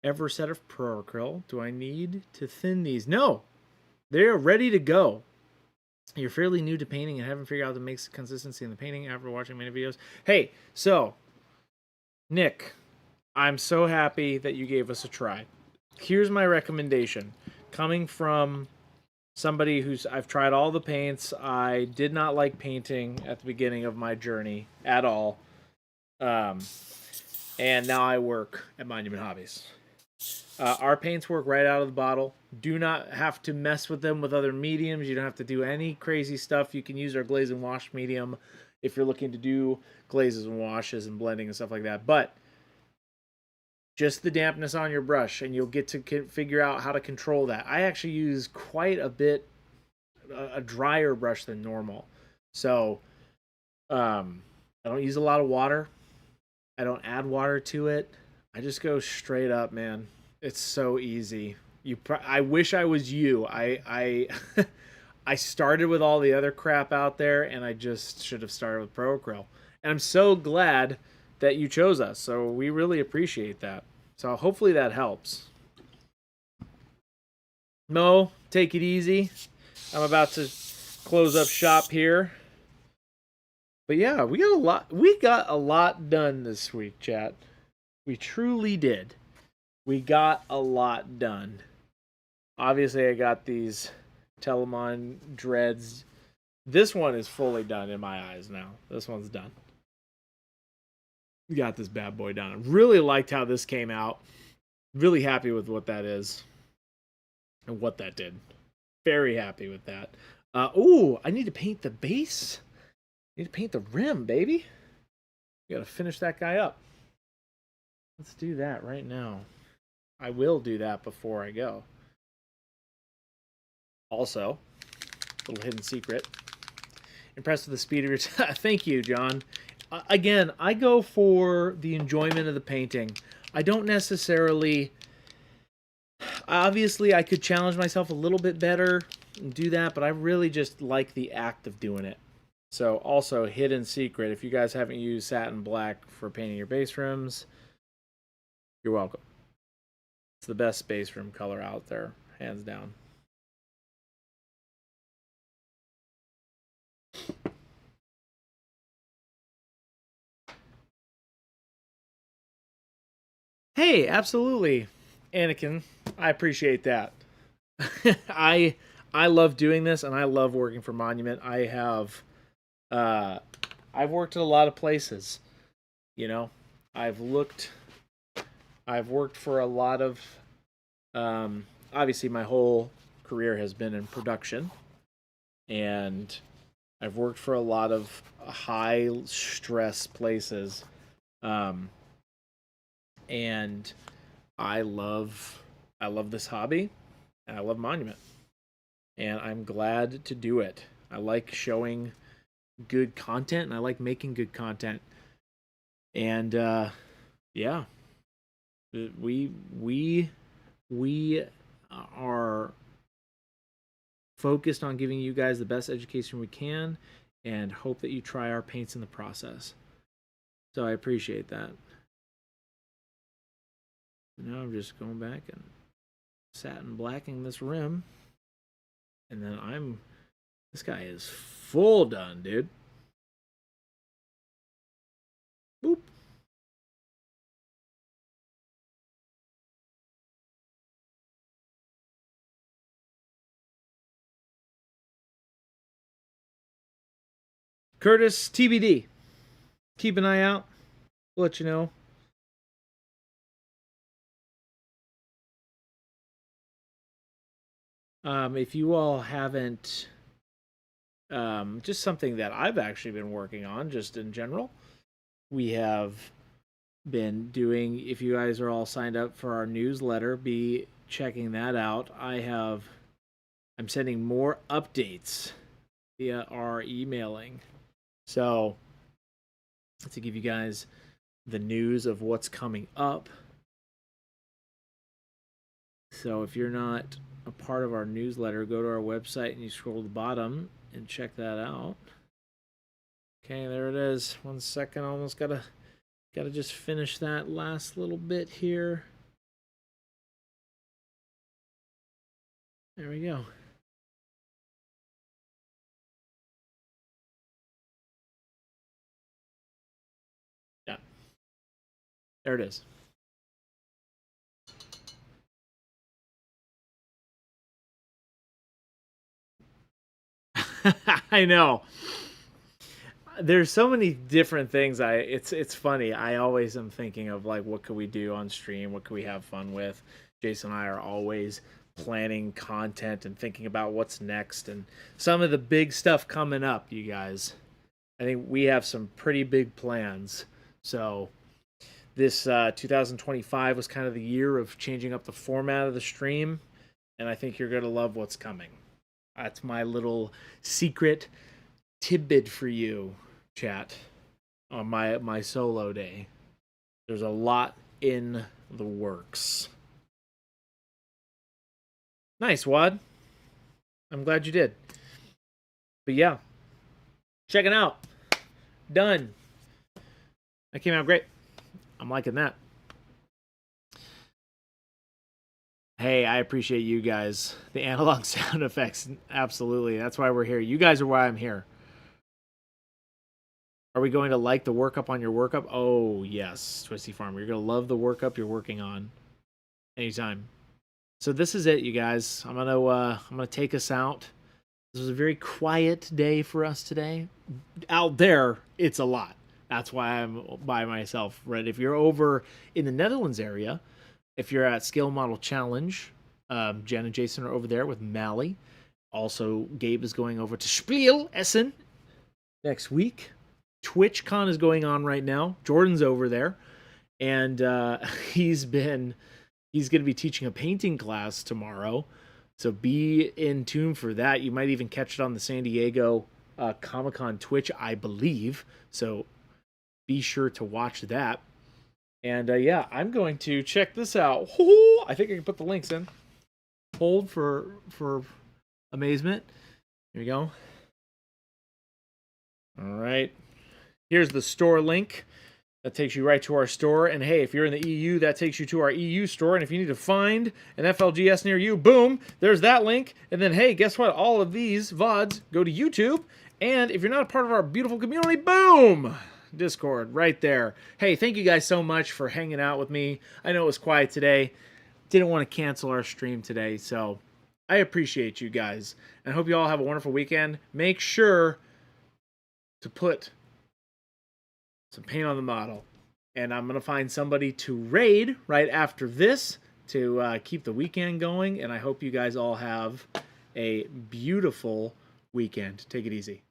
ever set of Pro Acryl. Do I need to thin these? No. They're ready to go. You're fairly new to painting and haven't figured out the makes consistency in the painting after watching many videos. Hey, so Nick, I'm so happy that you gave us a try. Here's my recommendation. Coming from somebody who's I've tried all the paints. I did not like painting at the beginning of my journey at all. And now I work at Monument Hobbies. Our paints work right out of the bottle. Do not have to mess with them with other mediums. You don't have to do any crazy stuff. You can use our glaze and wash medium if you're looking to do glazes and washes and blending and stuff like that. But just the dampness on your brush, and you'll get to figure out how to control that. I actually use quite a bit, a drier brush than normal. So I don't use a lot of water. I don't add water to it. I just go straight up, man. It's so easy. I wish I was you. I I started with all the other crap out there, and I just should have started with Pro Acryl. And I'm so glad that you chose us. So we really appreciate that. So hopefully that helps. Mo, take it easy. I'm about to close up shop here. But yeah, we got a lot done this week, chat. We truly did. We got a lot done. Obviously, I got these Telemon dreads. This one is fully done in my eyes now. This one's done. We got this bad boy done. Really liked how this came out. Really happy with what that is and what that did. Very happy with that. Ooh, I need to paint the base. I need to paint the rim, baby. We gotta finish that guy up. Let's do that right now. I will do that before I go. Also, little hidden secret. Impressed with the speed of your Thank you, John. Again, I go for the enjoyment of the painting. I don't necessarily... Obviously, I could challenge myself a little bit better and do that, but I really just like the act of doing it. So, also, hidden secret. If you guys haven't used satin black for painting your base rims, you're welcome. It's the best base rim color out there, hands down. Hey, absolutely, Anakin. I appreciate that. I love doing this, and I love working for Monument. I've worked at a lot of places. You know, I've worked for a lot of. Obviously, my whole career has been in production, and I've worked for a lot of high stress places. And I love this hobby, and I love Monument, and I'm glad to do it. I like showing good content, and I like making good content. And yeah, we are focused on giving you guys the best education we can, and hope that you try our paints in the process. So I appreciate that. Now I'm just going back and satin blacking this rim. And then this guy is full done, dude. Boop. Curtis, TBD. Keep an eye out. We'll let you know. If you all haven't, just something that I've actually been working on, just in general, we have been doing. If you guys are all signed up for our newsletter, be checking that out. I'm sending more updates via our emailing. So, to give you guys the news of what's coming up. So, if you're not a part of our newsletter, go to our website and you scroll to the bottom and check that out. Okay, there it is. 1 second, almost gotta just finish that last little bit here. There we go. Yeah. There it is. I know. There's so many different things. It's funny. I always am thinking of like, what could we do on stream? What could we have fun with? Jason and I are always planning content and thinking about what's next and some of the big stuff coming up, you guys. I think we have some pretty big plans. So this 2025 was kind of the year of changing up the format of the stream, and I think you're going to love what's coming. That's my little secret tidbit for you, chat, on my solo day. There's a lot in the works. Nice, Wad. I'm glad you did. But yeah, check it out. Done. That came out great. I'm liking that. Hey, I appreciate you guys. The analog sound effects, absolutely. That's why we're here. You guys are why I'm here. Are we going to like the workup on your workup? Oh, yes, Twisty Farmer. You're going to love the workup you're working on anytime. So this is it, you guys. I'm gonna take us out. This was a very quiet day for us today. Out there, it's a lot. That's why I'm by myself, right? If you're over in the Netherlands area, if you're at Scale Model Challenge, Jen and Jason are over there with Mally. Also, Gabe is going over to Spiel Essen next week. TwitchCon is going on right now. Jordan's over there, and he's going to be teaching a painting class tomorrow. So be in tune for that. You might even catch it on the San Diego Comic-Con Twitch, I believe. So be sure to watch that. And yeah, I'm going to check this out. I think I can put the links in. Hold for amazement. Here we go. All right. Here's the store link. That takes you right to our store. And hey, if you're in the EU, that takes you to our EU store. And if you need to find an FLGS near you, boom, there's that link. And then, hey, guess what? All of these VODs go to YouTube. And if you're not a part of our beautiful community, boom, Discord right there. Hey, thank you guys so much for hanging out with me. I know it was quiet today. Didn't want to cancel our stream today. So I appreciate you guys. And I hope you all have a wonderful weekend. Make sure to put some paint on the model, and I'm gonna find somebody to raid right after this to keep the weekend going, and I hope you guys all have a beautiful weekend. Take it easy.